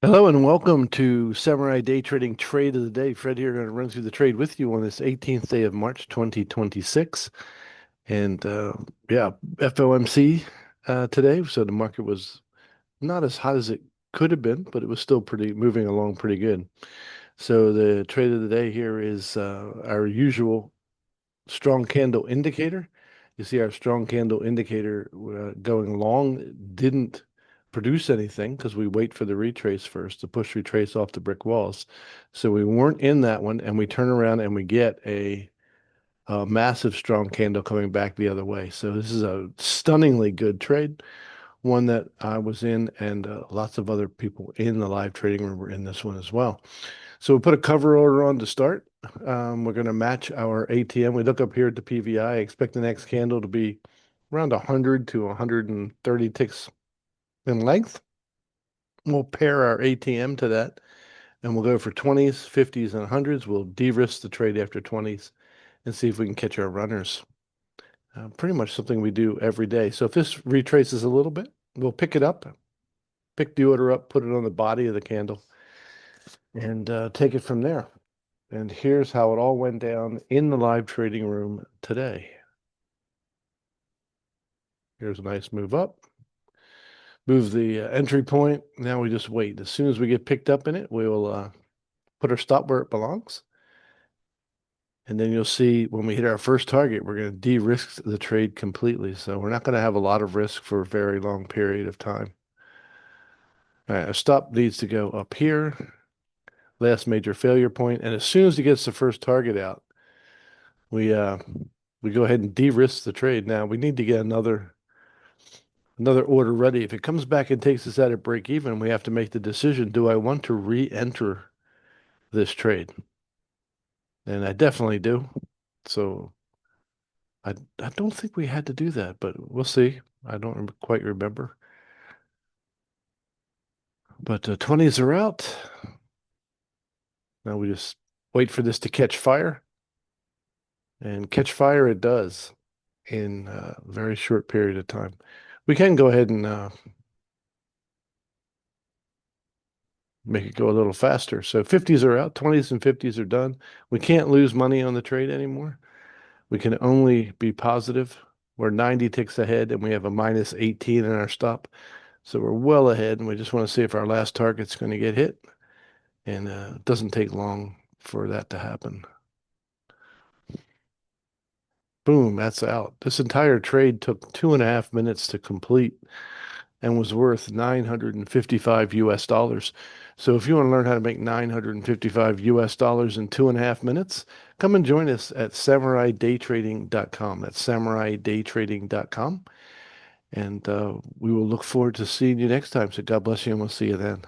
Hello and welcome to Samurai Day Trading Trade of the Day. Fred here, going to run through the trade with you on this 18th day of March 2026. And yeah, FOMC today. So the market was not as hot as it could have been, but it was still pretty moving along pretty good. So the trade of the day here is our usual strong candle indicator. You see our strong candle indicator going long didn't produce anything because we wait for the retrace first to push retrace off the brick walls. So we weren't in that one, and we turn around and we get a massive strong candle coming back the other way. So this is a stunningly good trade, one that I was in, and lots of other people in the live trading room were in this one as well. So we'll put a cover order on to start. We're going to match our ATM. We look up here at the PVI. Expect the next candle to be around 100 to 130 ticks in length. We'll pair our ATM to that, and we'll go for 20s, 50s, and 100s. We'll de-risk the trade after 20s and see if we can catch our runners. Pretty much something we do every day. So if this retraces a little bit, we'll pick it up, pick the order up, put it on the body of the candle, and take it from there. And here's how it all went down in the live trading room today. Here's a nice move up. Move the entry point. Now we just wait. As soon as we get picked up in it, we will put our stop where it belongs. And then you'll see when we hit our first target, we're going to de-risk the trade completely. So we're not going to have a lot of risk for a very long period of time. All right, our stop needs to go up here, last major failure point. And as soon as it gets the first target out, we go ahead and de-risk the trade. Now we need to get another order ready. If it comes back and takes us at a break even, we have to make the decision, do I want to re-enter this trade? And I definitely do. So I don't think we had to do that, but we'll see. I don't quite remember. But 20s are out. Now we just wait for this to catch fire. And catch fire it does in a very short period of time. We can go ahead and make it go a little faster. So 50s are out, 20s and 50s are done. We can't lose money on the trade anymore. We can only be positive. We're 90 ticks ahead and we have a minus 18 in our stop. So we're well ahead and we just want to see if our last target's going to get hit. And it doesn't take long for that to happen. Boom, that's out. This entire trade took 2.5 minutes to complete and was worth 955 US dollars. So if you want to learn how to make 955 US dollars in 2.5 minutes, come and join us at samuraidaytrading.com. That's samuraidaytrading.com. And we will look forward to seeing you next time. So God bless you, and we'll see you then.